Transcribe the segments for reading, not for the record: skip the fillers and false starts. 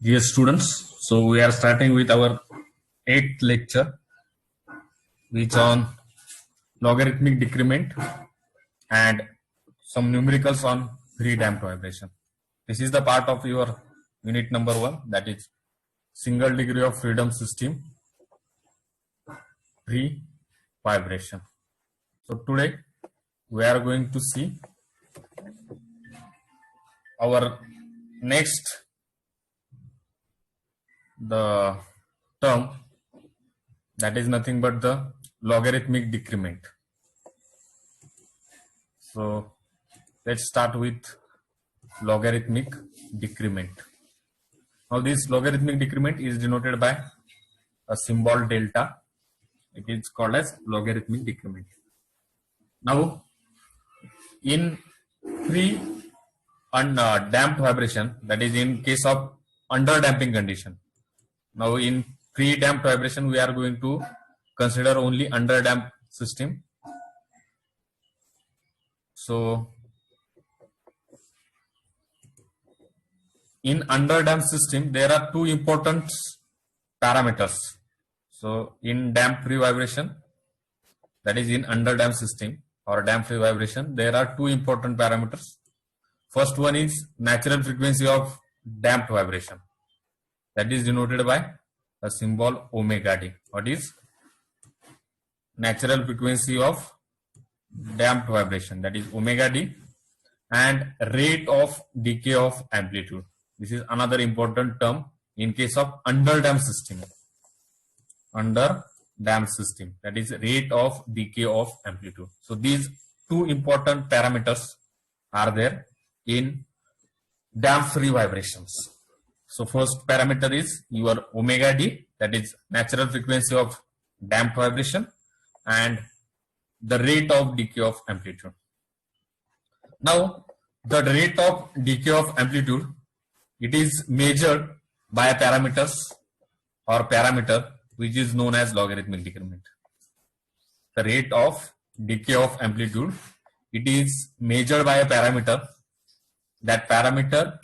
Dear students, so we are starting with our 8th lecture, which on logarithmic decrement and some numericals on free damped vibration. This is the part of your unit number 1, that is single degree of freedom system, free vibration. So today we are going to see our next the term, that is nothing but the logarithmic decrement. So let's start with logarithmic decrement. Now this logarithmic decrement is denoted by a symbol delta. It is called as logarithmic decrement. Now in free and damped vibration, that is in case of under damping condition. Now in free damped vibration we are going to consider only under damped system. So in under damped system there are two important parameters. So in damped free vibration, that is in under damped system or damped free vibration, there are two important parameters. First one is natural frequency of damped vibration, that is denoted by a symbol omega d. What is natural frequency of damped vibration, that is omega d, and rate of decay of amplitude. This is another important term in case of under damped system. Under damped system, that is rate of decay of amplitude. So these two important parameters are there in damped free vibrations. So first parameter is your omega d, that is natural frequency of damped vibration, and the rate of decay of amplitude. Now the rate of decay of amplitude, it is measured by parameters or parameter which is known as logarithmic decrement. The rate of decay of amplitude, it is measured by a parameter. That parameter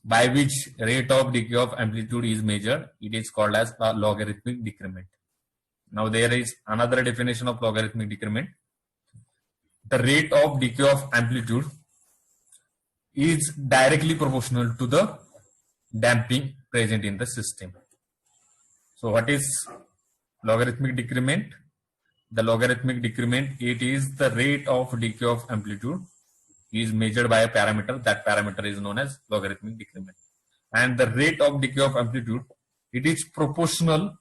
by which rate of decay of amplitude is measured, it is called as a logarithmic decrement. Now there is another definition of logarithmic decrement. The rate of decay of amplitude is directly proportional to the damping present in the system. So what is logarithmic decrement? The logarithmic decrement, it is the rate of decay of amplitude is measured by a parameter. That parameter is known as logarithmic decrement. And the rate of decay of amplitude, it is proportional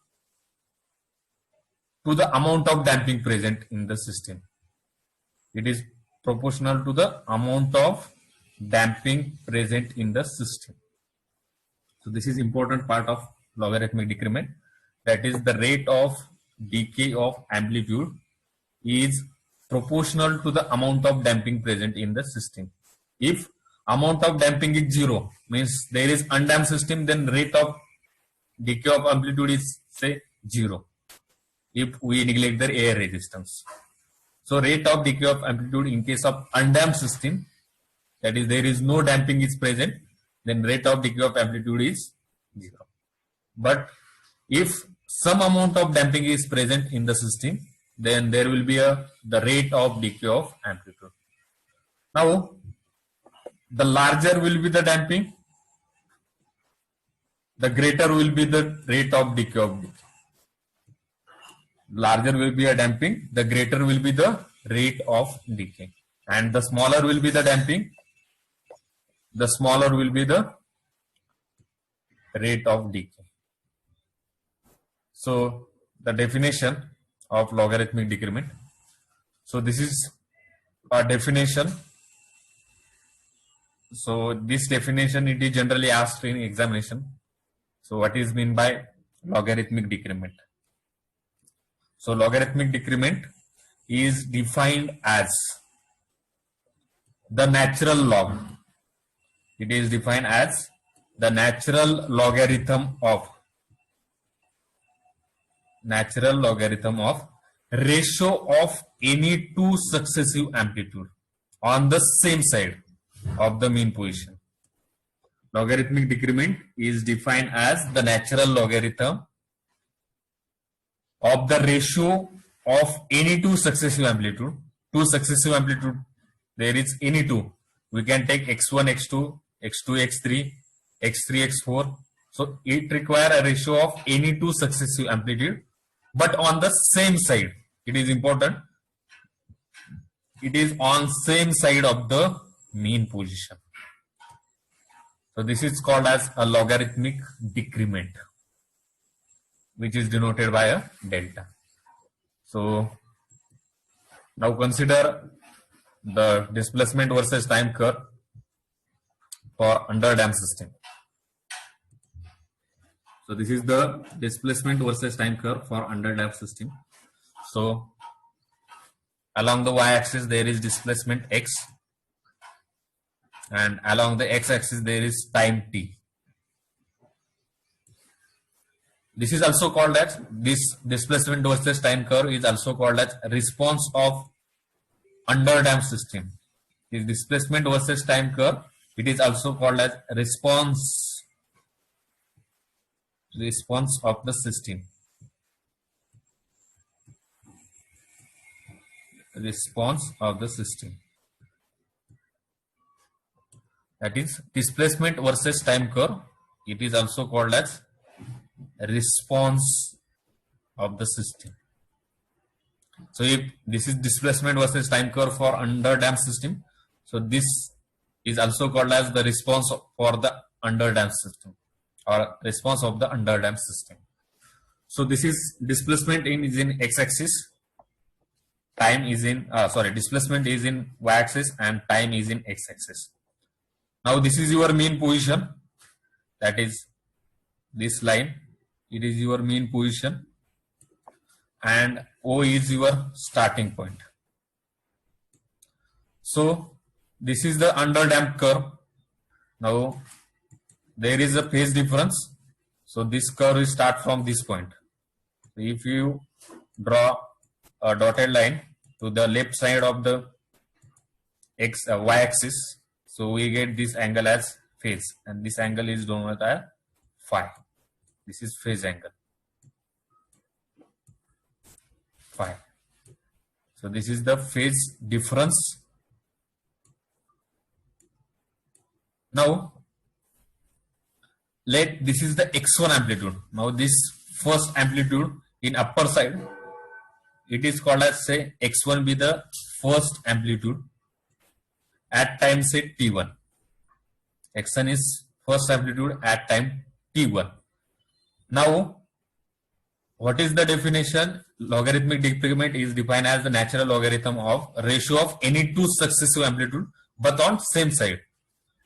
to the amount of damping present in the system. It is proportional to the amount of damping present in the system. So this is important part of logarithmic decrement. That is the rate of decay of amplitude is proportional to the amount of damping present in the system. If amount of damping is 0, means there is undamped system, then rate of decay of amplitude is say 0 if we neglect the air resistance. So rate of decay of amplitude in case of undamped system, that is there is no damping is present, then rate of decay of amplitude is 0. But if some amount of damping is present in the system, then there will be the rate of decay of amplitude. Now the larger will be the damping, the greater will be the rate of decay of decay. Larger will be a damping, the greater will be the rate of decay, and the smaller will be the damping, the smaller will be the rate of decay. So the definition of logarithmic decrement. So this is a definition. So this definition, it is generally asked in examination. So what is meant by logarithmic decrement? So logarithmic decrement is defined as the natural log. It is defined as the natural logarithm of ratio of any two successive amplitude on the same side of the mean position. Logarithmic decrement is defined as the natural logarithm of the ratio of any two successive amplitude. Two successive amplitude, there is any two. We can take x1, x2, x2, x3, x3, x4. So it requires a ratio of any two successive amplitude, but on the same side. It is important. It is on same side of the mean position. So this is called as a logarithmic decrement, which is denoted by a delta. So now consider the displacement versus time curve for underdamped system. So this is the displacement versus time curve for underdamped system. So along the y-axis there is displacement x, and along the x-axis there is time t. This is also called as, this displacement versus time curve is also called as response of underdamped system. This displacement versus time curve, it is also called as response of the system. Response of the system. That is displacement versus time curve. It is also called as response of the system. So if this is displacement versus time curve for underdamped system, so this is also called as the response for the underdamped system, or response of the underdamped system. So this is displacement is in x-axis, time is in displacement is in y-axis, and time is in x-axis. Now this is your mean position, that is this line. It is your mean position, and O is your starting point. So this is the underdamped curve. Now there is a phase difference. So this curve will start from this point. If you draw a dotted line to the left side of the y-axis, so we get this angle as phase, and this angle is known as phi. This is phase angle, phi. So this is the phase difference. Now this is the x1 amplitude. Now this first amplitude in upper side, it is called as, say, x1 be the first amplitude at time, say, t1. x1 is first amplitude at time t1. Now what is the definition? Logarithmic decrement is defined as the natural logarithm of ratio of any two successive amplitude but on same side.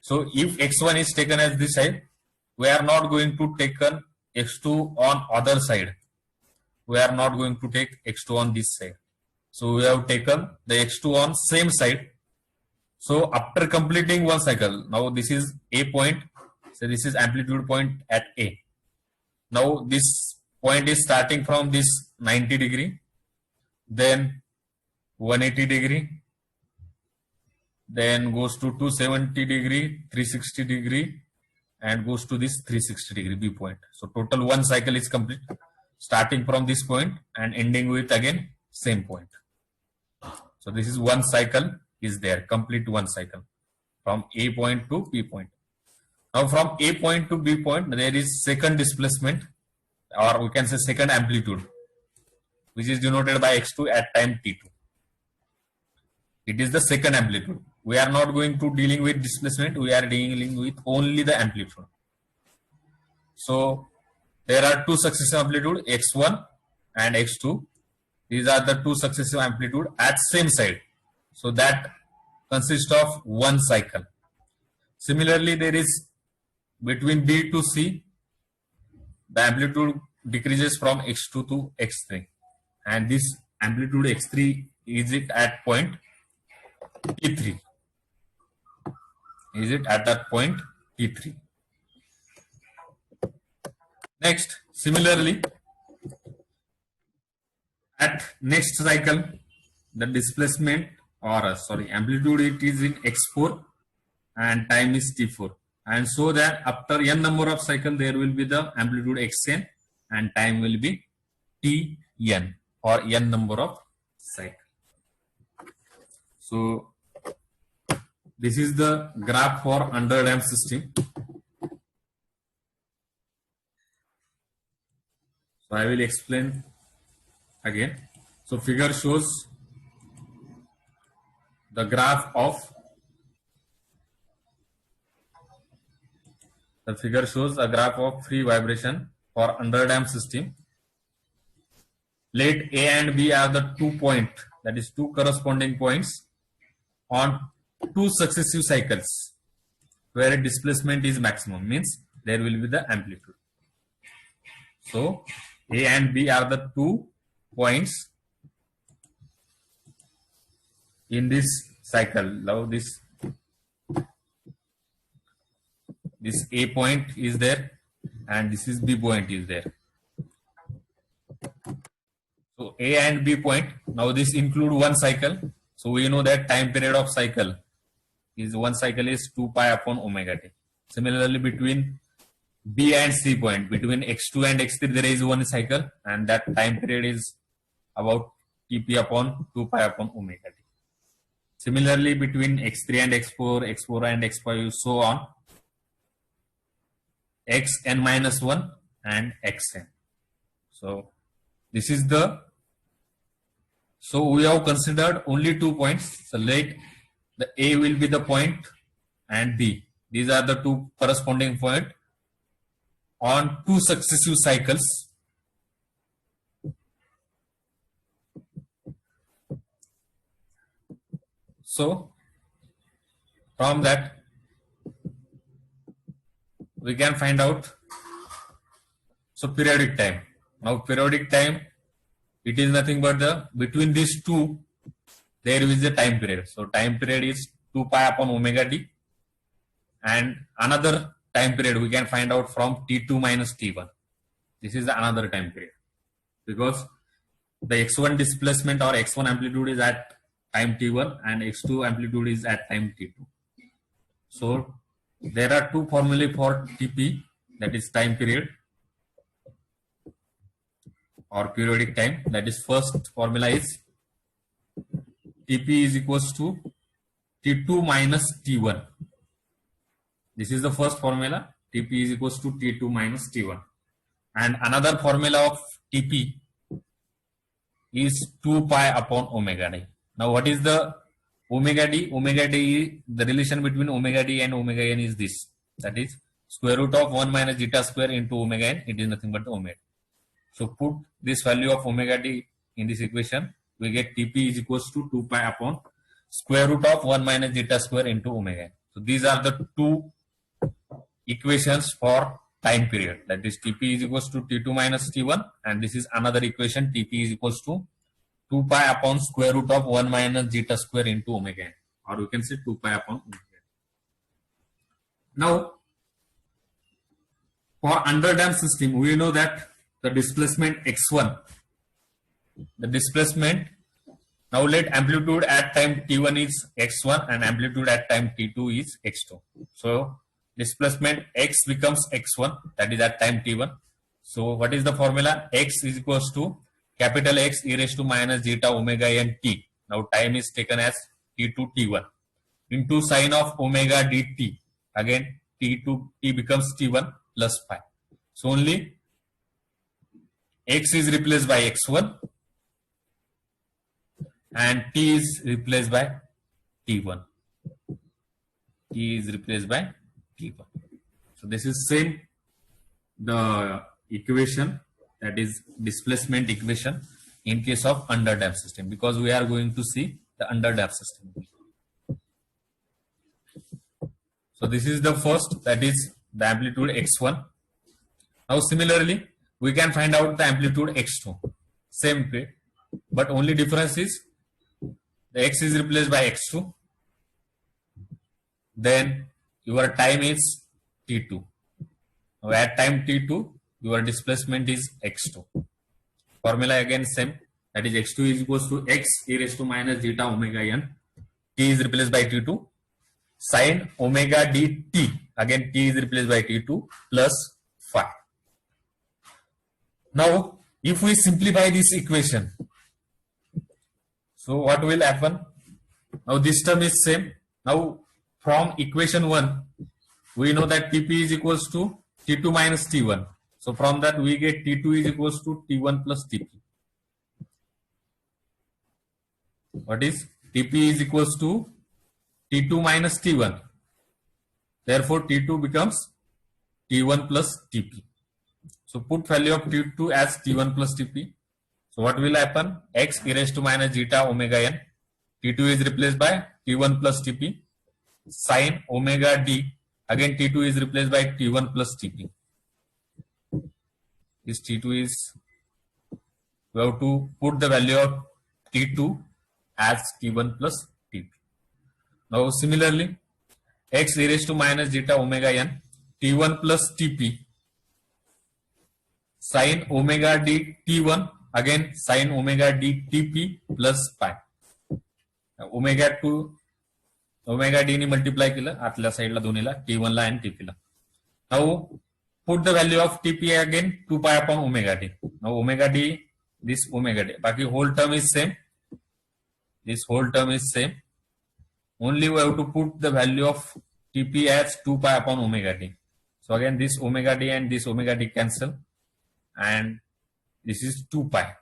So if x1 is taken as this side, we are not going to take x2 on other side. We are not going to take x2 on this side. So we have taken the x2 on same side. So after completing one cycle, now this is a point. So this is amplitude point at A. Now this point is starting from this 90 degree, then 180 degree, then goes to 270 degree, 360 degree, and goes to this 360 degree B point. So total one cycle is complete, starting from this point and ending with again same point. So this is one cycle is there, complete one cycle from A point to B point. Now from A point to B point, there is second displacement, or we can say second amplitude, which is denoted by x2 at time t2. It is the second amplitude. We are not going to dealing with displacement, we are dealing with only the amplitude. So there are two successive amplitude, x1 and x2. These are the two successive amplitude at same side. So that consists of one cycle. Similarly, there is between B to C, the amplitude decreases from x2 to x3, and this amplitude x3 is it at point T3. Is it at that point T3? Next, similarly, at next cycle, the displacement or amplitude, it is in x4 and time is t4. and so that after n number of cycle there will be the amplitude xn and time will be tn or n number of cycle. So this is the graph for underdamped system. So I will explain again. So figure shows the graph of free vibration for underdamped system. Let A and B are the 2 points, that is 2 corresponding points on 2 successive cycles where displacement is maximum, means there will be the amplitude. So A and B are the 2 points in this cycle. Now this A point is there and this is B point is there. So A and B point, now this include one cycle. So we know that time period of cycle is one cycle is 2 pi upon omega t. Similarly, between B and C point, between x2 and x3 there is one cycle and that time period is about Tp upon 2 pi upon omega t. Similarly, between x3 and x4, x4 and x5, so on, xn minus 1 and xn. So this is so we have considered only 2 points. So let the A will be the point and B. These are the 2 corresponding points on 2 successive cycles. So from that we can find out periodic time. Now periodic time, it is nothing but between these 2 there is a time period. So time period is 2 pi upon omega t, and another time period we can find out from T2 minus T1. This is another time period because the x1 displacement or x1 amplitude is at time T1 and x2 amplitude is at time T2. So there are 2 formulae for Tp, that is time period or periodic time. That is, first formula is Tp is equals to T2 minus T1. This is the first formula. Tp is equals to T2 minus T1. And another formula of Tp is 2 pi upon omega d. Now what is the omega d? Omega d, the relation between omega d and omega n is this. That is square root of 1 minus zeta square into omega n. It is nothing but omega. So put this value of omega d in this equation. We get Tp is equals to 2 pi upon square root of 1 minus zeta square into omega n. So these are the 2 equations for time period. That is Tp is equals to T2 minus T1, and this is another equation, Tp is equals to 2 pi upon square root of 1 minus zeta square into omega n, or we can say 2 pi upon omega n. Now for underdamped system, we know that the displacement x1, the displacement, now let amplitude at time t1 is x1 and amplitude at time t2 is x2. So displacement x becomes x1, that is at time t1. So what is the formula? X is equals to capital X e raised to minus zeta omega n t. Now time is taken as t2 t1 into sine of omega dt. Again t2 t becomes t1 plus pi. So only x is replaced by x1 and t is replaced by t1. T is replaced by t1. So this is same the equation, that is displacement equation in case of underdamped system, because we are going to see the underdamped system. So this is the first, that is the amplitude x1. Now similarly we can find out the amplitude x2, same way, but only difference is the x is replaced by x2, then your time is t2. Now at time t2 your displacement is x2. Formula again same, that is x2 is equals to x e raised to minus zeta omega n. T is replaced by t2 sine omega dt. again t is replaced by t2 plus phi. Now, if we simplify this equation, so what will happen? Now this term is same. Now from equation 1, we know that Tp is equals to T2 minus T1. So from that we get T2 is equals to T1 plus Tp. What is? Tp is equals to T2 minus T1. Therefore T2 becomes T1 plus Tp. So put value of T2 as T1 plus Tp. So what will happen? X e raised to minus zeta omega n. T2 is replaced by T1 plus Tp. Sin omega d. Again T2 is replaced by T1 plus Tp. This T2 is, we have to put the value of T2 as T1 plus Tp. Now similarly, x e raised to minus zeta omega n, T1 plus Tp, sin omega d T1, again sin omega d Tp plus pi. Omega 2 omega d ni multiply केलं आतल्या साइडला दोन्हीला T1 La and Tp La. Now put the value of Tp again 2 pi upon omega d. Now omega d, this omega d. Baki whole term is same. This whole term is same. Only we have to put the value of Tp as 2 pi upon omega d. So again this omega d and this omega d cancel, and this is 2 pi.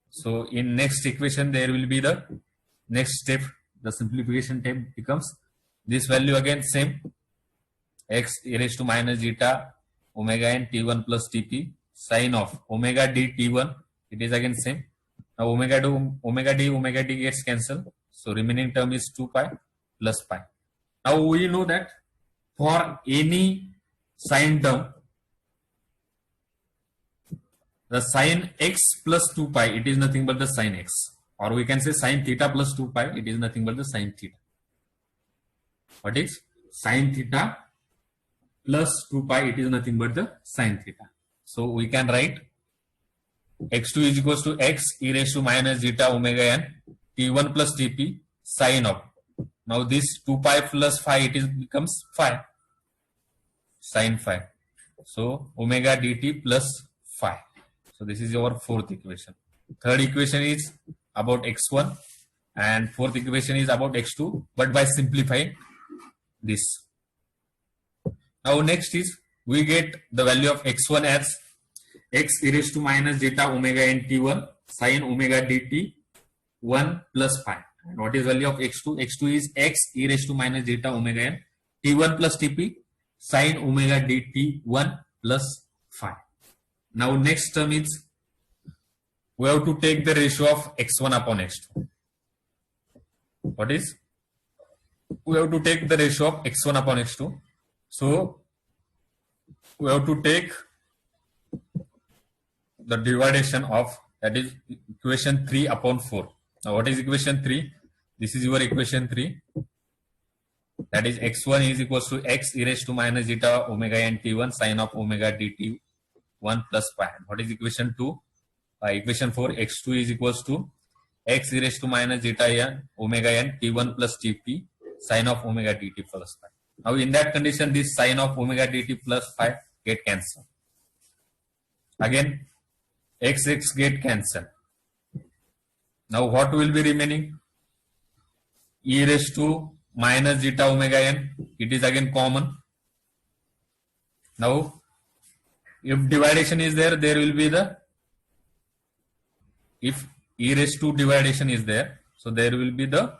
So in next equation there will be the next step. The simplification step becomes this value again same, x e raised to minus zeta omega n T1 plus Tp sin of omega d T1, it is again same. Now omega d gets cancelled, so remaining term is 2 pi plus pi. Now we know that for any sine term, the sin x plus 2 pi, it is nothing but the sin x, or we can say sin theta plus 2 pi, it is nothing but the sin theta. What is sin theta plus 2 pi? It is nothing but the sin theta. So we can write x2 is equals to x e raised to minus zeta omega n T1 plus Tp sin of. Now this 2 pi plus phi, it is becomes phi, sin phi. So omega dt plus phi. So this is your fourth equation. Third equation is about x1 and fourth equation is about x2, but by simplifying this. Now next is we get the value of x1 as x e raised to minus zeta omega n T1 sin omega dt 1 plus phi. And what is value of x2? x2 is x e raised to minus zeta omega n T1 plus Tp sin omega dt 1 plus phi. Now next term is we have to take the ratio of x1 upon x2. What is? We have to take the ratio of x1 upon x2. So we have to take the dividation of, that is equation 3 upon 4. Now what is equation 3? This is your equation 3. That is x1 is equals to x e raised to minus zeta omega n T1 sin of omega dt 1 plus pi. What is equation 2? Equation 4, x2 is equals to x e raised to minus zeta n omega n T1 plus Tp sin of omega dt plus pi. Now in that condition, this sin of omega dt plus pi get cancelled. Again x get cancelled. Now what will be remaining? E raised to minus zeta omega n, it is again common. Now if dividation is there, there will be the, if e raised to dividation is there, so there will be the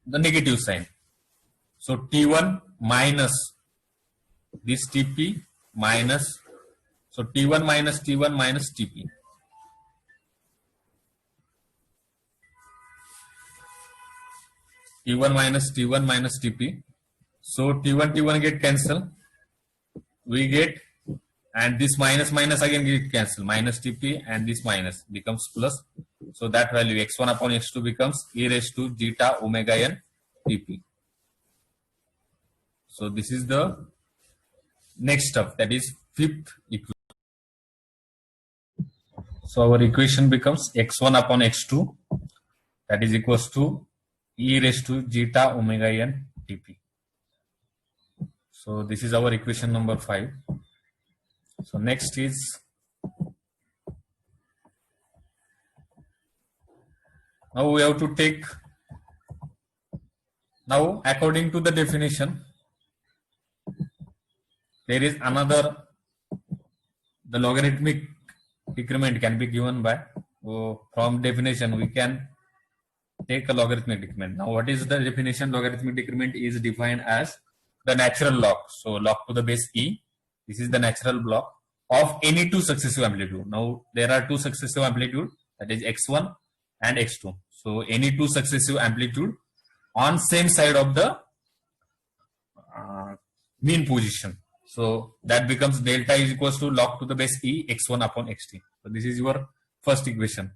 negative sign. So T1 minus this Tp minus, so T1 minus T1 minus Tp. T1 minus T1 minus Tp. So T1 get cancelled. We get, and this minus again get cancelled. Minus Tp and this minus becomes plus. So that value x1 upon x2 becomes e raised to zeta omega n Tp. So this is the next step, that is fifth equation. So our equation becomes x1 upon x2, that is equals to e raised to zeta omega n TP. So this is our equation number 5. So next is, now we have to take, now according to the definition, there is another, the logarithmic decrement can be given by, from definition we can take a logarithmic decrement. Now what is the definition? Logarithmic decrement is defined as the natural log. So log to the base e, this is the natural log of any two successive amplitude. Now there are two successive amplitude, that is x1 and x2. So any two successive amplitude on same side of the mean position. So that becomes delta is equals to log to the base e x1 upon xt. So this is your first equation.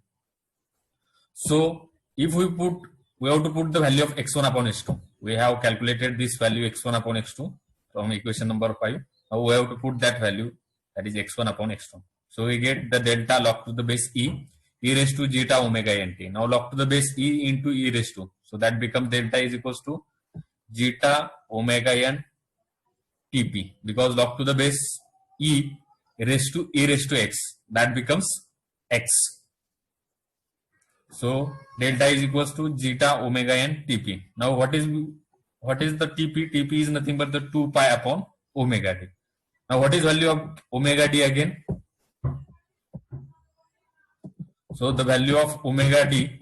So if we have to put the value of x1 upon x2. We have calculated this value x1 upon x2 from equation number 5. Now we have to put that value, that is x1 upon x2. So we get the delta log to the base e raised to zeta omega nt. Now log to the base e into e raised to. So that becomes delta is equals to zeta omega n tp, because log to the base e raised to x, that becomes x. So delta is equals to zeta omega n tp. Now what is the tp? Tp is nothing but the 2 pi upon omega d. Now what is value of omega d again? So the value of omega d,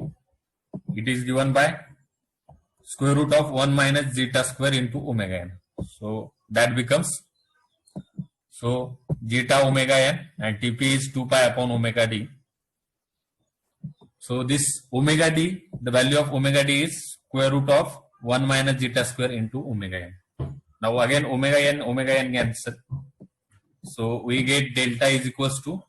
it is given by square root of 1 minus zeta square into omega n. So that becomes, so zeta omega n, and tp is 2 pi upon omega d. So this omega d, the value of omega d is square root of 1 minus zeta square into omega n. Now again omega n cancel. So we get delta is equals to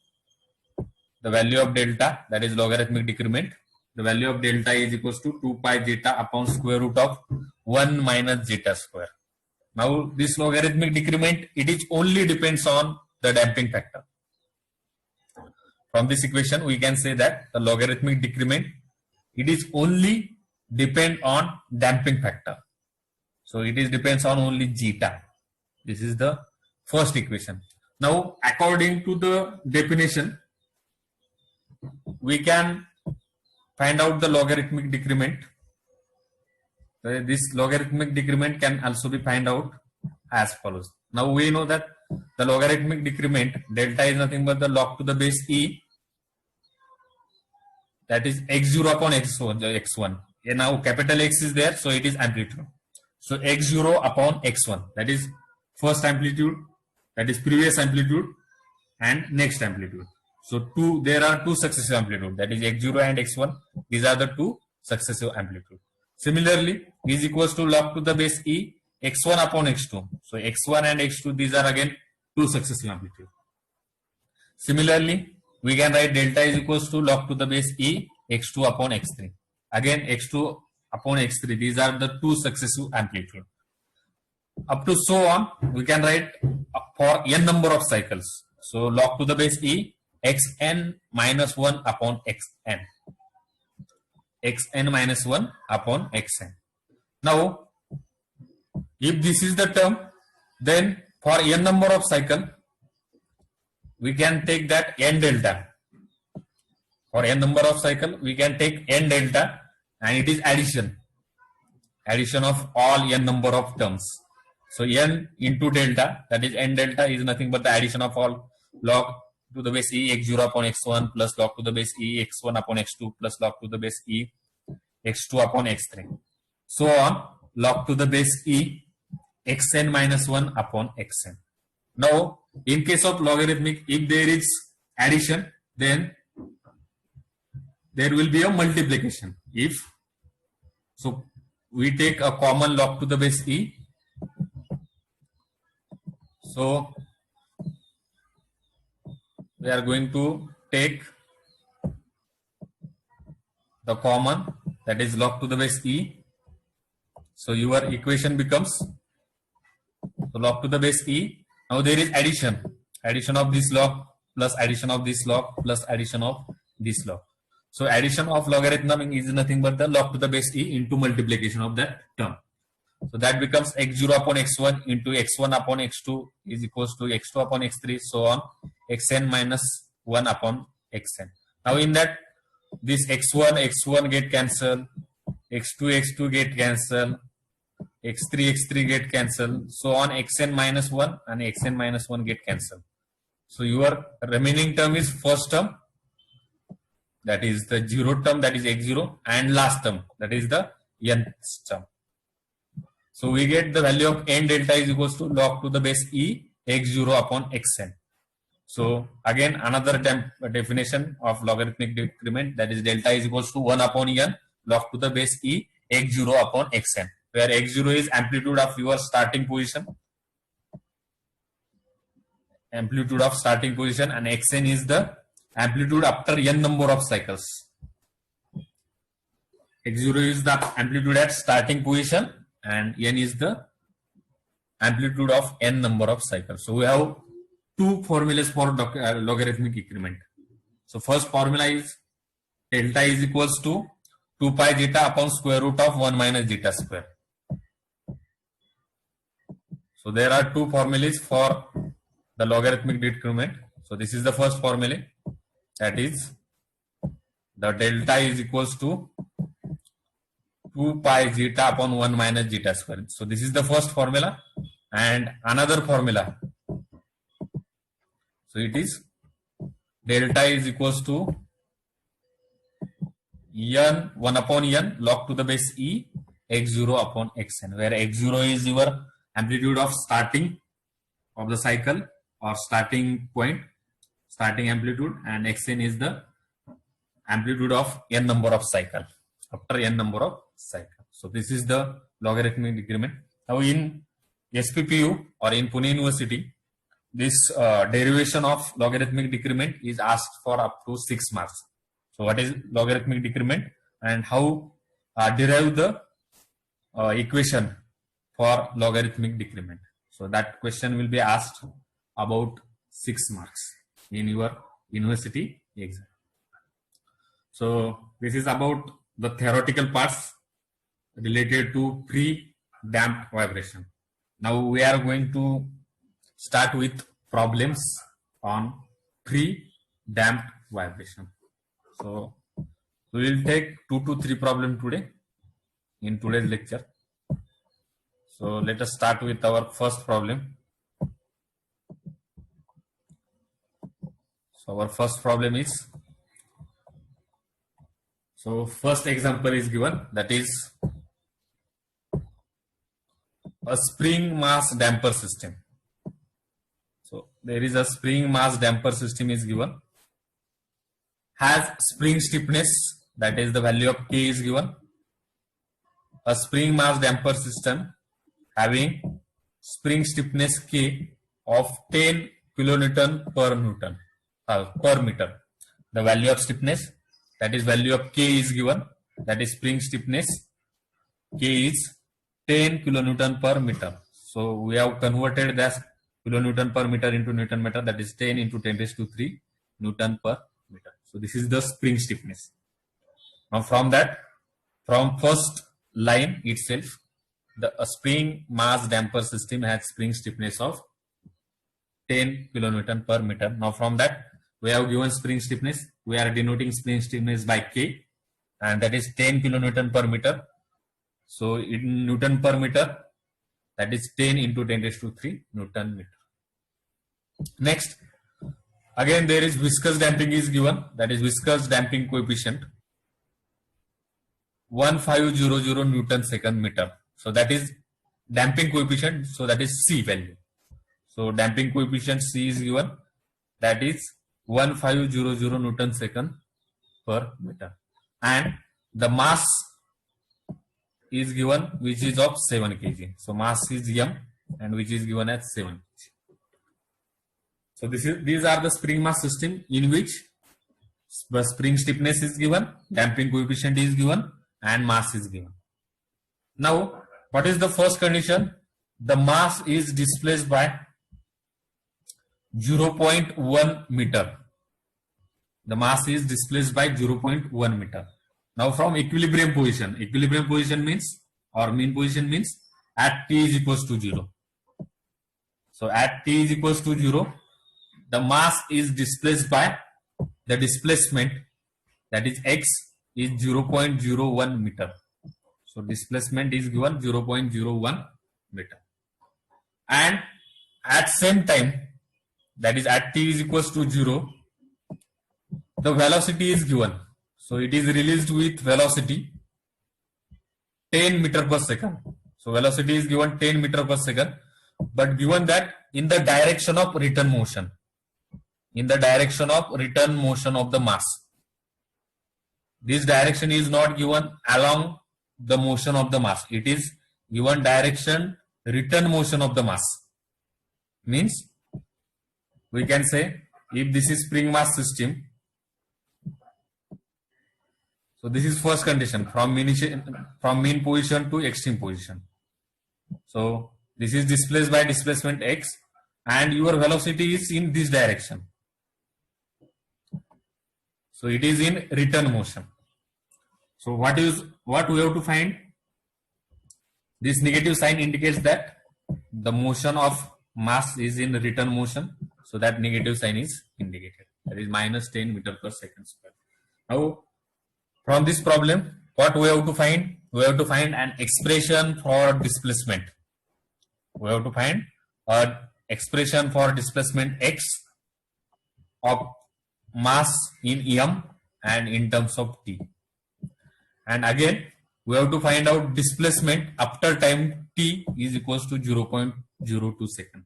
the value of delta, that is logarithmic decrement. The value of delta is equals to 2 pi zeta upon square root of 1 minus zeta square. Now this logarithmic decrement, it is only depends on the damping factor. From this equation we can say that the logarithmic decrement, it is only depend on damping factor. So it is depends on only zeta. This is the first equation. Now according to the definition, we can find out the logarithmic decrement. This logarithmic decrement can also be found out as follows. Now we know that the logarithmic decrement delta is nothing but the log to the base e, that is x0 upon x1. And now capital X is there, so it is amplitude. So x0 upon x1, that is first amplitude, that is previous amplitude and next amplitude. So there are two successive amplitude, that is x0 and x1. These are the two successive amplitude. Similarly, is equals to log to the base e x1 upon x2. So x1 and x2, these are again two successive amplitude. Similarly, we can write delta is equals to log to the base e x2 upon x3. Again x2 upon x3, these are the two successive amplitude. Up to so on, we can write for n number of cycles. So log to the base e xn minus 1 upon xn. xn minus 1 upon xn. Now, if this is the term, then for n number of cycle, we can take that n delta. For n number of cycle, we can take n delta, and it is addition of all n number of terms. So n into delta, that is n delta, is nothing but the addition of all log to the base e x0 upon x1 plus log to the base e x1 upon x2 plus log to the base e x2 upon x3. So on, log to the base e xn minus 1 upon xn. Now, in case of logarithmic, if there is addition, then there will be a multiplication. So we take a common log to the base e. So we are going to take the common, that is log to the base e. So your equation becomes, so log to the base e. Now there is addition of this log plus addition of this log plus addition of this log. So addition of logarithm is nothing but the log to the base e into multiplication of that term. So that becomes x0 upon x1 into x1 upon x2 is equals to x2 upon x3, so on, xn minus 1 upon xn. Now in that, this x1 get cancelled, x2 get cancelled, x3 get cancelled, so on, xn minus 1 and xn minus 1 get cancelled. So your remaining term is first term, that is the 0th term, that is x0, and last term, that is the nth term. So we get the value of n delta is equals to log to the base e x0 upon xn. So again, another definition of logarithmic decrement, that is delta is equals to 1 upon n log to the base e x0 upon xn, where x0 is amplitude of your starting position, and xn is the amplitude after n number of cycles. x0 is the amplitude at starting position and n is the amplitude of n number of cycles. So we have two formulas for logarithmic decrement. So first formula is delta is equals to 2 pi zeta upon square root of 1 minus zeta square. So there are two formulas for the logarithmic decrement. So this is the first formula, that is the delta is equals to 2 pi zeta upon 1 minus zeta square. So this is the first formula, and another formula, so it is delta is equals to n 1 upon n log to the base e x0 upon xn, where x0 is your amplitude of starting of the cycle or starting point, starting amplitude, and xn is the amplitude of n number of cycle after n number of cycle. So this is the logarithmic decrement. Now in SPPU or in Pune University, this derivation of logarithmic decrement is asked for up to 6 marks. So what is logarithmic decrement and how derive the equation for logarithmic decrement? So that question will be asked about 6 marks in your university exam. So this is about the theoretical parts related to pre-damped vibration. Now we are going to start with problems on pre-damped vibration. So we will take 2 to 3 problems today in today's lecture. So let us start with our first problem. So our first problem is, so first example is given, that is a spring mass damper system. So there is a spring mass damper system is given, has spring stiffness, that is the value of K is given. A spring mass damper system having spring stiffness K of 10 kilonewton per meter. The value of stiffness, that is value of K is given, that is spring stiffness K is 10 kilonewton per meter. So we have converted that kilonewton per meter into Newton meter, that is 10 into 10 raised to 3 Newton per meter. So this is the spring stiffness. Now from that, from first line itself, the spring mass damper system has spring stiffness of 10 kilonewton per meter. Now from that, we have given spring stiffness, we are denoting spring stiffness by K, and that is 10 kilonewton per meter. So in Newton per meter, that is 10 into 10 raised to 3 Newton meter. Next, again there is viscous damping is given, that is viscous damping coefficient 1500 Newton second meter. So that is damping coefficient, so that is C value. So damping coefficient C is given, that is 1500 Newton second per meter, and the mass is given, which is of 7 kg. So mass is m, and which is given as 7 kg. So these are the spring mass system in which the spring stiffness is given, damping coefficient is given, and mass is given. Now what is the first condition? The mass is displaced by 0.1 meter. The mass is displaced by 0.1 meter. Now from equilibrium position means, or mean position means, at t is equals to 0. So at t is equals to 0, the mass is displaced by the displacement, that is x, is 0.01 meter. So displacement is given 0.01 meter. And at same time, that is at t is equals to 0, the velocity is given. So it is released with velocity 10 meter per second. So velocity is given 10 meter per second, but given that in the direction of return motion, in the direction of return motion of the mass. This direction is not given along the motion of the mass. It is given direction return motion of the mass. Means we can say if this is spring mass system, so this is first condition from mean position to extreme position. So this is displaced by displacement x and your velocity is in this direction. So it is in return motion. So what we have to find? This negative sign indicates that the motion of mass is in return motion. So that negative sign is indicated. That is minus 10 meter per second square. Now from this problem, what we have to find? We have to find an expression for displacement. We have to find an expression for displacement x of mass in m and in terms of t. And again, we have to find out displacement after time t is equals to 0.02 second.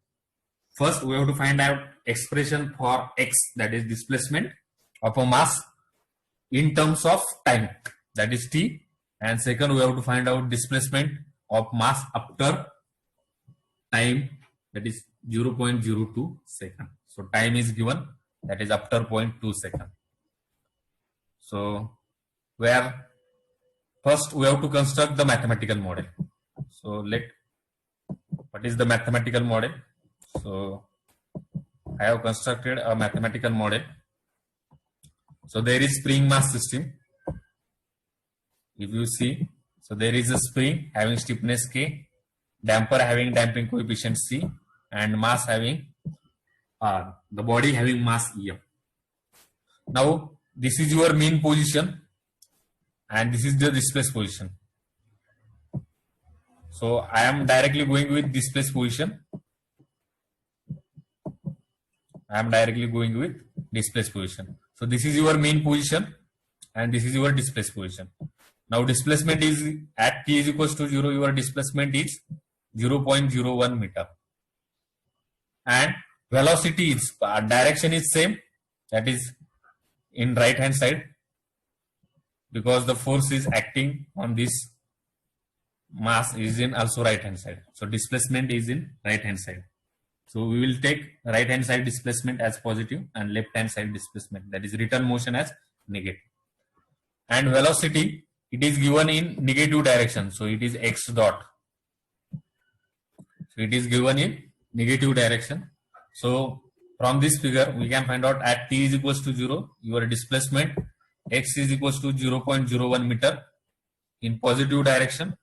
First, we have to find out expression for x, that is displacement of a mass in terms of time, that is t. And second, we have to find out displacement of mass after time, that is 0.02 second. So time is given, that is after 0.2 second. So where first we have to construct the mathematical model. So what is the mathematical model? So I have constructed a mathematical model. So there is spring mass system. If you see, so there is a spring having stiffness K, damper having damping coefficient C, and mass having R, the body having mass M. Now this is your mean position and this is the displaced position. So I am directly going with displaced position. So this is your mean position and this is your displaced position. Now displacement is at t is equals to 0, your displacement is 0.01 meter. And velocity is, direction is same, that is in right hand side, because the force is acting on this mass is in also right hand side. So displacement is in right hand side. So we will take right hand side displacement as positive and left hand side displacement, that is return motion, as negative. And velocity, it is given in negative direction. So it is x dot. So it is given in negative direction. So from this figure, we can find out at t is equals to 0, your displacement x is equals to 0.01 meter in positive direction.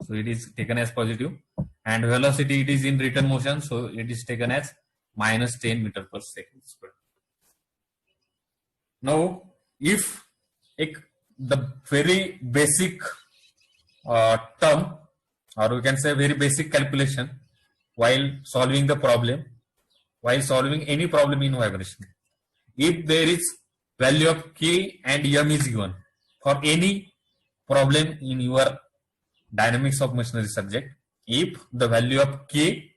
So it is taken as positive. And velocity, it is in return motion. So it is taken as minus 10 meter per second square. Now, if the very basic term, or we can say very basic calculation while solving the problem, while solving any problem in vibration, if there is value of k and m is given for any problem in your dynamics of machinery subject, if the value of k,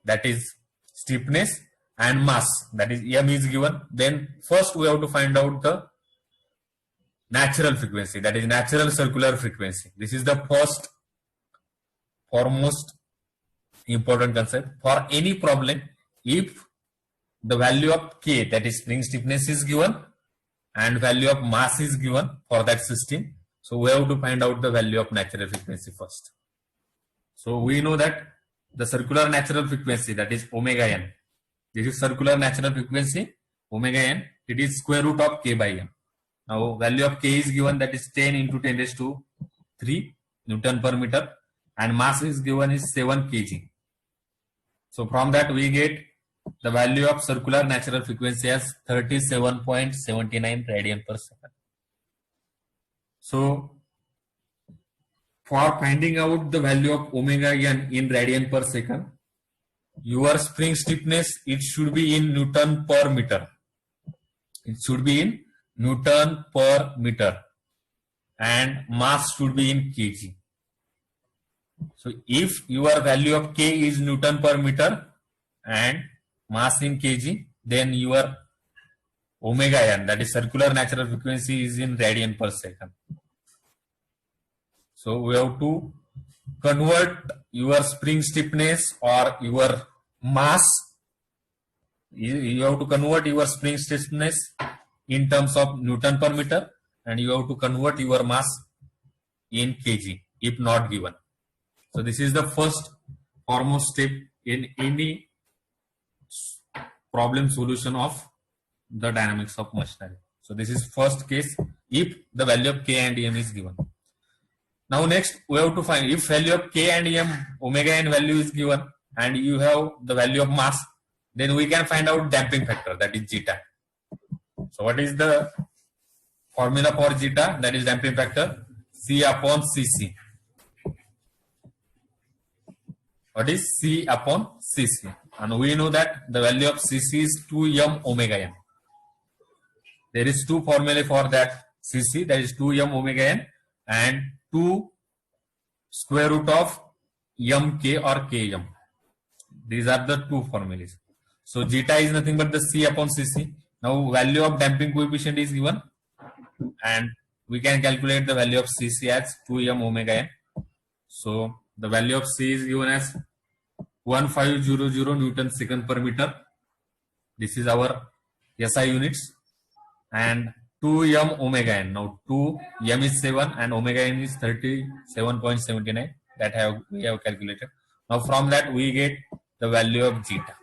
that is stiffness, and mass, that is m, is given, then first we have to find out the natural frequency, that is natural circular frequency. This is the first foremost important concept for any problem. If the value of k, that is spring stiffness, is given and value of mass is given for that system, so we have to find out the value of natural frequency first. So we know that the circular natural frequency, that is omega n, this is circular natural frequency omega n, it is square root of k by m. Now value of k is given, that is 10 into 10 raised to 3 Newton per meter, and mass is given is 7 kg. So from that we get the value of circular natural frequency as 37.79 radian per second. So for finding out the value of omega n in radian per second, your spring stiffness, it should be in Newton per meter. It should be in Newton per meter and mass should be in kg. So if your value of K is Newton per meter and mass in kg, then your omega n, that is circular natural frequency, is in radian per second. So we have to convert your spring stiffness or your mass. You have to convert your spring stiffness in terms of Newton per meter and you have to convert your mass in kg if not given. So this is the first foremost step in any problem solution of the dynamics of machinery. So this is first case if the value of K and M is given. Now next we have to find if value of K and M, omega n value is given and you have the value of mass, then we can find out damping factor, that is zeta. So what is the formula for zeta, that is damping factor? C upon Cc. What is C upon Cc? And we know that the value of Cc is 2m omega n. There is two formulae for that Cc, that is 2m omega n and 2 square root of mk or km. These are the two formulas. So zeta is nothing but the C upon Cc. Now value of damping coefficient is given and we can calculate the value of Cc as 2m omega n. So the value of C is given as 1500 Newton second per meter. This is our SI units and 2m omega n. Now 2m is 7 and omega n is 37.79. That we have calculated. Now from that we get the value of zeta.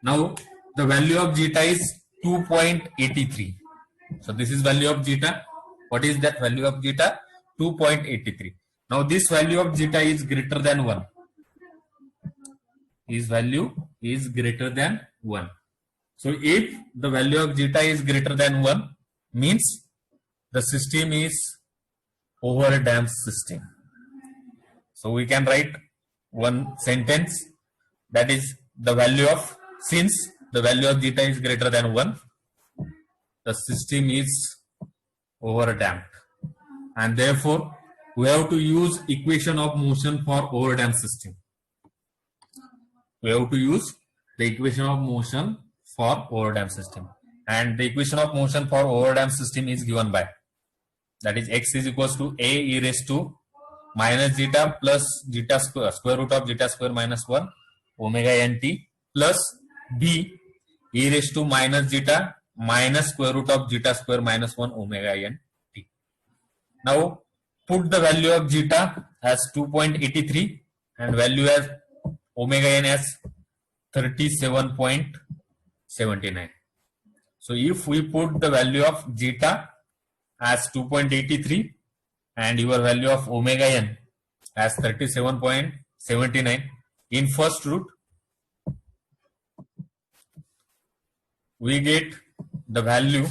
Now the value of zeta is 2.83. So this is value of zeta. What is that value of zeta? 2.83. Now this value of zeta is greater than 1. His value is greater than 1. So if the value of zeta is greater than 1, means the system is over damped system. So we can write one sentence, that is the value of, since the value of zeta is greater than 1, the system is over damped and therefore we have to use equation of motion for over damped system. We have to use the equation of motion for over damped system and the equation of motion for over damped system is given by, that is x is equals to a e raised to minus zeta plus zeta square root of zeta square minus 1 omega nt plus b e raised to minus zeta minus square root of zeta square minus 1 omega nt. Now put the value of zeta as 2.83 and value as omega n as 37.79. So if we put the value of zeta as 2.83 and your value of omega n as 37.79 in first root, we get the value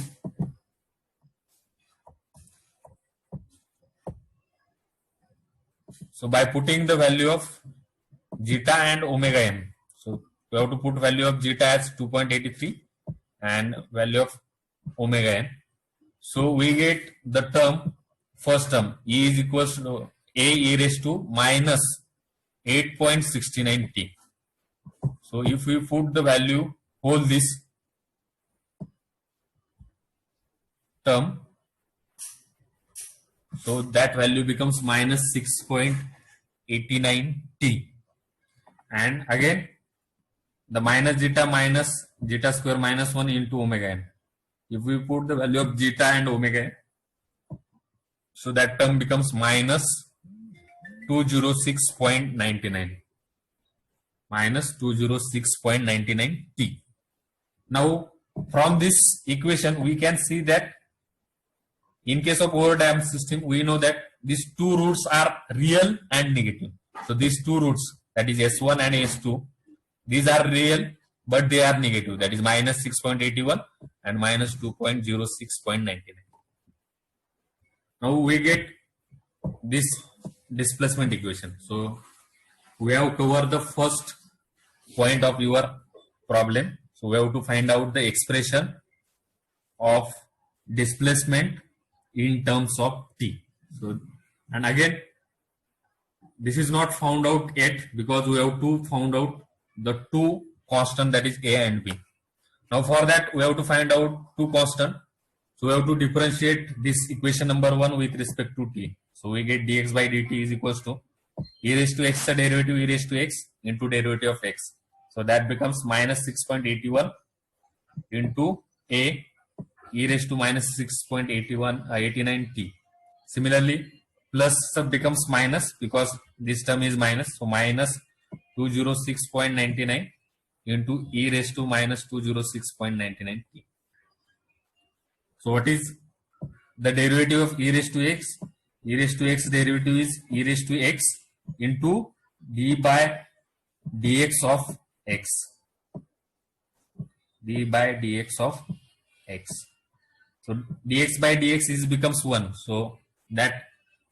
so by putting the value of zeta and omega n, so we have to put value of zeta as 2.83 and value of omega n. So we get the term, first term, E is equals to A e raised to minus 8.69 t. So if we put the value, hold this term, so that value becomes minus 6.89 t. And again the minus zeta square minus 1 into omega n. If we put the value of zeta and omega n, so that term becomes minus 206.99 minus 206.99 t. Now from this equation we can see that in case of over damped system we know that these two roots are real and negative. So these two roots, that is S1 and S2, these are real but they are negative, that is minus 6.81 and minus 2.06.99. Now we get this displacement equation. So we have covered the first point of your problem. So we have to find out the expression of displacement in terms of t. So, and again, this is not found out yet because we have to find out the two constant, that is a and b. Now for that we have to find out two constant. So we have to differentiate this equation number 1 with respect to t. So we get dx by dt is equals to e raised to x derivative e raised to x into derivative of x. So that becomes minus 6.81 into a e raised to minus 6.89 t. Similarly, plus becomes minus because this term is minus. So minus 206.99 into e raised to minus 206.99 t. So what is the derivative of e raised to x? E raised to x derivative is e raised to x into d by dx of x. d by dx of x. So dx by dx is becomes 1. So that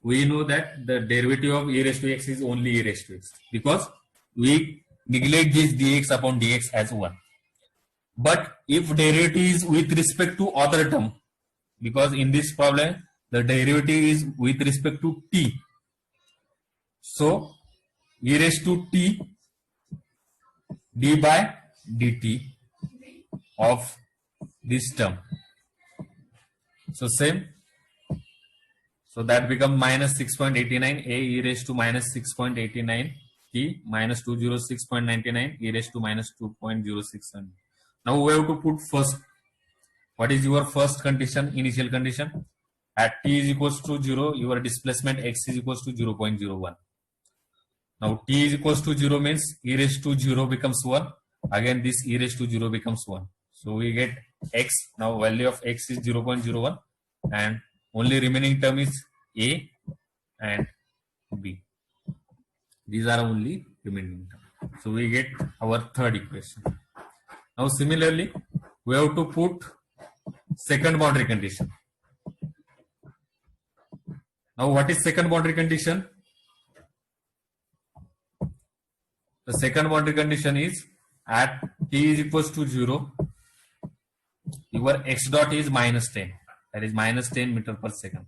we know that the derivative of e raised to x is only e raised to x because we neglect this dx upon dx as 1. But if derivative is with respect to other term, because in this problem the derivative is with respect to t, so e raised to t d by dt of this term. So same. So that becomes minus 6.89 a e raised to minus 6.89 t minus 206.99 e raised to minus 2.06. Now we have to put first. What is your first condition, initial condition? At t is equals to 0, your displacement x is equals to 0.01. Now t is equals to 0 means e raised to 0 becomes 1. Again this e raised to 0 becomes 1. So we get x. Now value of x is 0.01 and only remaining term is a and b. These are only remaining term. So we get our third equation. Now similarly, we have to put second boundary condition. Now what is second boundary condition? The second boundary condition is at t is equals to 0, your x dot is minus 10, that is minus 10 meter per second.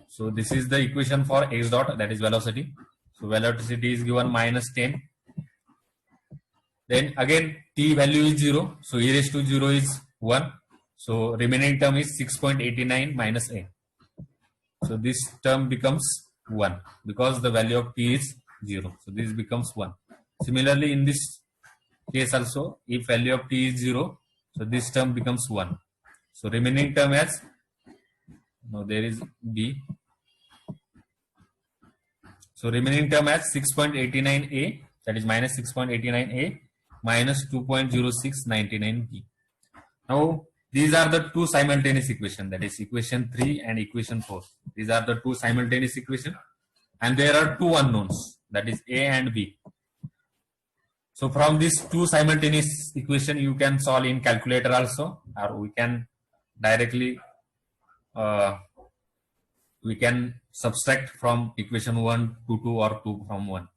So this is the equation for x dot, that is velocity. So velocity is given minus 10. Then again t value is 0, so e raised to 0 is 1. So remaining term is 6.89 minus a. So this term becomes 1 because the value of t is 0. So this becomes 1. Similarly, in this case also, if value of t is 0, so this term becomes 1. So remaining term as, now there is b. So remaining term as 6.89a, that is minus 6.89a minus 2.0699b. Now these are the two simultaneous equations, that is equation 3 and equation 4. These are the two simultaneous equations and there are two unknowns, that is a and b. So from these two simultaneous equation you can solve in calculator also, or we can directly we can subtract from equation 1 to 2 or 2 from 1.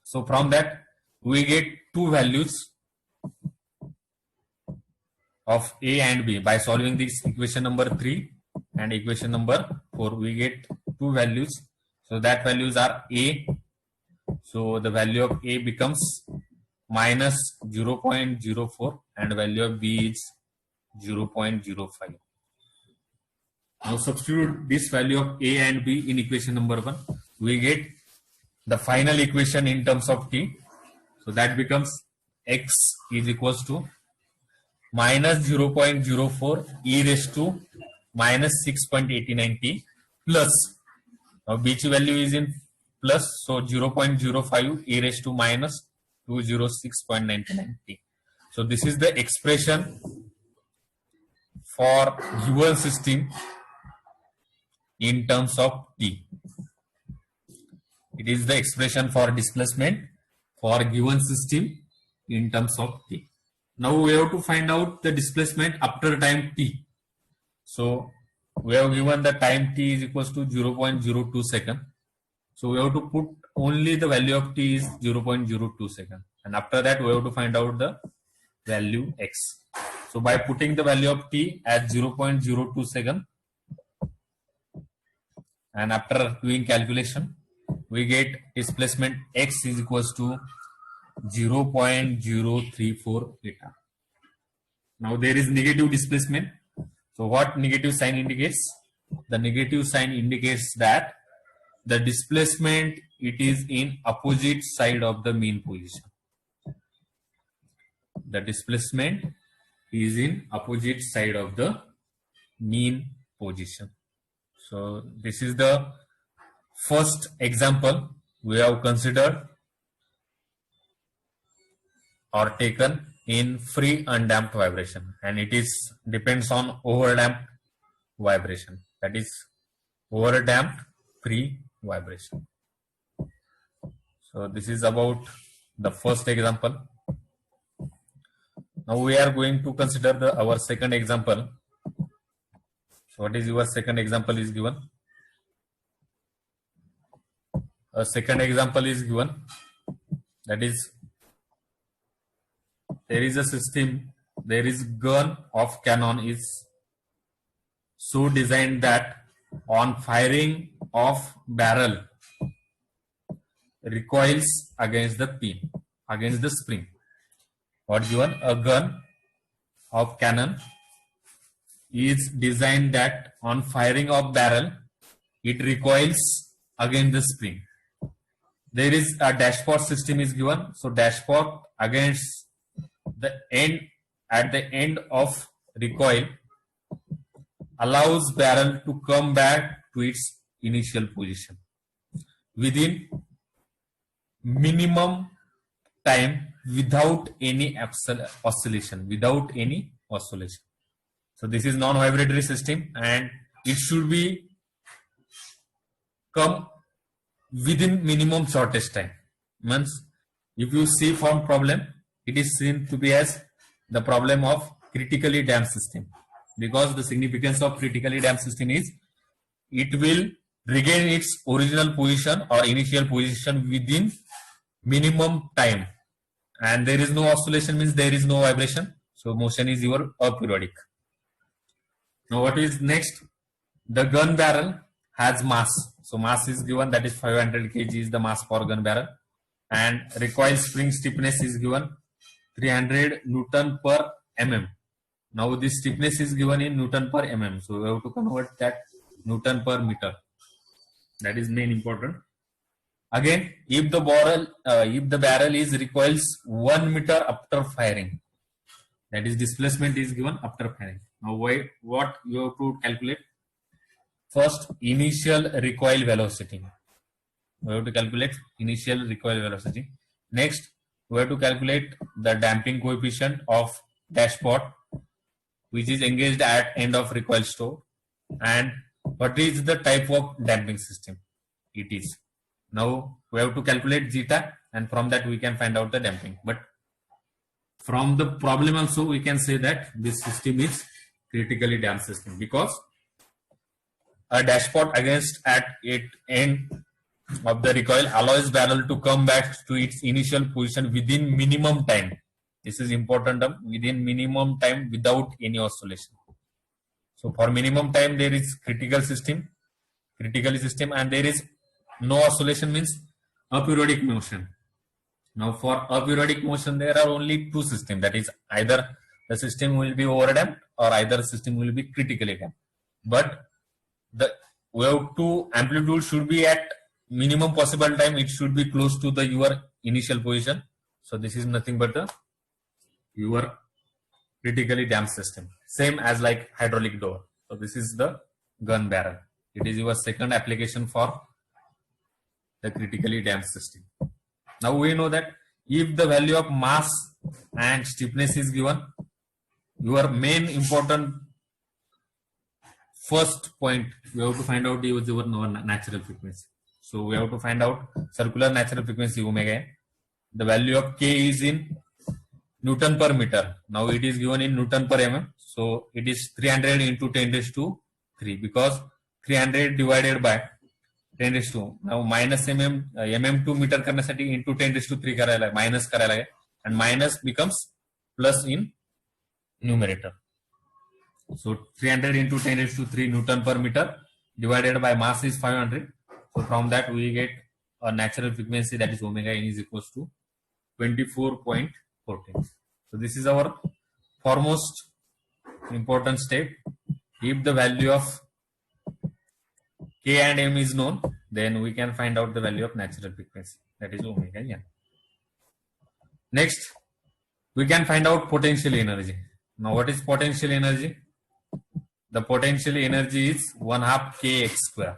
So from that we get two values of a and b. By solving this equation number 3 and equation number 4, we get two values. So that values are a. So the value of a becomes minus 0.04 and value of b is 0.05. Now substitute this value of a and b in equation number 1. We get the final equation in terms of t. So that becomes x is equals to minus 0.04 e raised to minus 6.89 t plus, now which value is in plus, so 0.05 e raised to minus 206.99 t. So this is the expression for given system in terms of t. It is the expression for displacement for given system in terms of t. Now we have to find out the displacement after time t. So we have given the time t is equals to 0.02 second. So we have to put only the value of t is 0.02 second, and after that we have to find out the value x. So by putting the value of t at 0.02 second, and after doing calculation, we get displacement x is equals to 0.034 meter. Now there is negative displacement. So what negative sign indicates? The negative sign indicates that the displacement, it is in opposite side of the mean position. The displacement is in opposite side of the mean position. So this is the first example we have considered or taken in free undamped vibration, and it is depends on overdamped vibration, that is overdamped free vibration. So this is about the first example. Now we are going to consider our second example. So what is your second example is given? A second example is given, that is there is a system, there is gun of cannon is so designed that on firing of barrel recoils against the pin, against the spring. What given? A gun of cannon is designed that on firing of barrel it recoils against the spring. There is a dashpot system is given. So dashpot against the end, at the end of recoil, allows barrel to come back to its initial position within minimum time without any oscillation, without any oscillation. So this is non-vibratory system, and it should be come within minimum shortest time. Means if you see from problem, it is seen to be as the problem of critically damped system, because the significance of critically damped system is it will regain its original position or initial position within minimum time, and there is no oscillation, means there is no vibration. So motion is your aperiodic. Now what is next? The gun barrel has mass. So mass is given, that is 500 kg is the mass for gun barrel, and recoil spring stiffness is given 300 Newton per mm. Now this stiffness is given in Newton per mm. So we have to convert that Newton per meter. That is main important. Again, if the barrel is recoils 1 meter after firing, that is displacement is given after firing. Now what you have to calculate? First, initial recoil velocity. We have to calculate initial recoil velocity. Next, we have to calculate the damping coefficient of dashpot, which is engaged at end of recoil stroke, and what is the type of damping system it is. Now we have to calculate zeta, and from that we can find out the damping. But from the problem also we can say that this system is critically damped system, because a dashpot against at end of the recoil allows barrel to come back to its initial position within minimum time. This is important, within minimum time without any oscillation. So for minimum time there is critical system, and there is no oscillation, means aperiodic motion. Now for aperiodic motion there are only two systems, that is either the system will be overdamped or either system will be critically damped. But the wave 2 amplitude should be at minimum possible time, it should be close to the your initial position. So this is nothing but your critically damped system, same as like hydraulic door. So this is the gun barrel. It is your second application for the critically damped system. Now we know that if the value of mass and stiffness is given, your main important first point we have to find out is your natural frequency. So we have to find out circular natural frequency omega n. The value of K is in Newton per meter. Now it is given in Newton per mm. So it is 300 into 10 raised to 3 because 300 divided by 10 raised to now minus mm to meter करण्यासाठी into 10 raised to 3 करायला minus करायला आहे and minus becomes plus in numerator. So 300 into 10 raised to 3 Newton per meter divided by mass is 500. So from that we get a natural frequency that is omega n is equals to 24.14. So this is our foremost important step. If the value of K and M is known, then we can find out the value of natural frequency, that is omega n. Next, we can find out potential energy. Now what is potential energy? The potential energy is 1/2 kx square.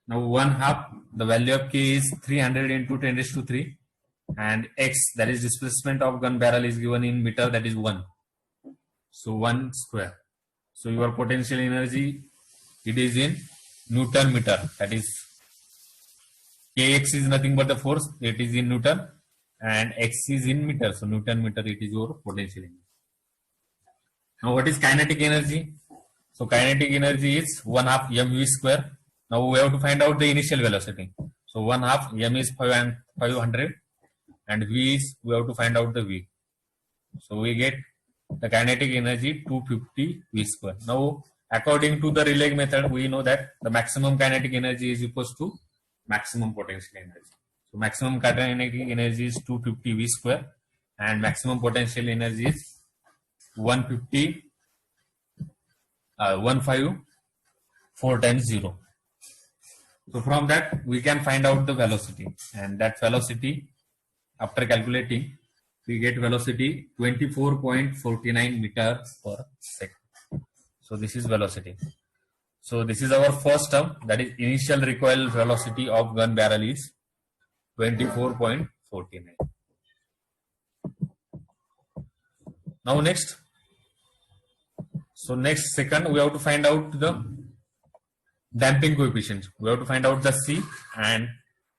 Now 1/2, the value of K is 300 into 10 raised to 3 and x, that is displacement of gun barrel, is given in meter, that is 1. So 1 square. So your potential energy, it is in Newton meter, that is Kx is nothing but the force, it is in Newton, and x is in meter, so Newton meter, it is your potential energy. Now what is kinetic energy? So kinetic energy is 1/2 mv square. Now we have to find out the initial velocity. So 1/2 m is 500 and v is, we have to find out the v. So we get the kinetic energy 250 v square. Now according to the Rayleigh method, we know that the maximum kinetic energy is equals to maximum potential energy. So maximum kinetic energy is 250 v square and maximum potential energy is 154 times 0. So from that we can find out the velocity, and that velocity, after calculating, we get velocity 24.49 meters per second. So this is velocity. So this is our first term, that is initial recoil velocity of gun barrel is 24.49. Now next, second we have to find out the damping coefficient. We have to find out the C and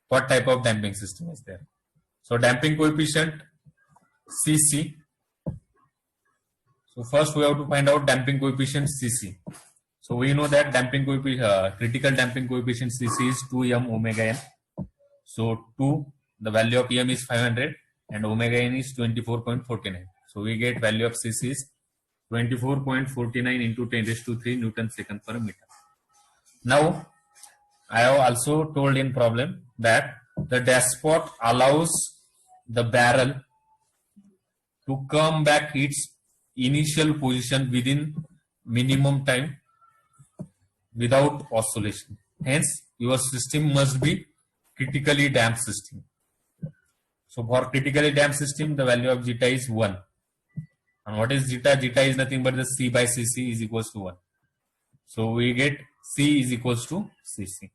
what type of damping system is there. So damping coefficient Cc. So first we have to find out damping coefficient Cc. So we know that damping coefficient, critical damping coefficient Cc is 2m omega n. So 2, the value of m is 500 and omega n is 24.49. So we get value of Cc is 24.49 into 10 raised to 3 Newton second per meter. Now, I have also told in problem that the dashpot allows the barrel to come back its initial position within minimum time without oscillation. Hence, your system must be critically damped system. So for critically damped system, the value of zeta is 1. And what is zeta? Zeta is nothing but the C by Cc is equals to 1. So we get C is equals to Cc.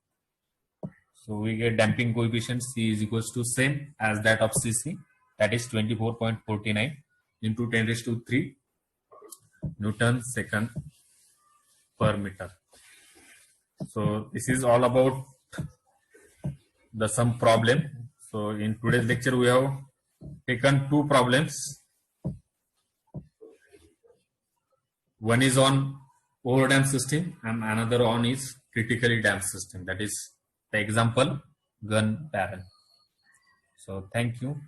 So we get damping coefficient C is equals to same as that of Cc, that is 24.49 into 10 raised to 3 Newton second per meter. So this is all about the some problem. So in today's lecture we have taken 2 problems. One is on overdamped system and another on is critically damped system, that is the example gun barrel. So thank you.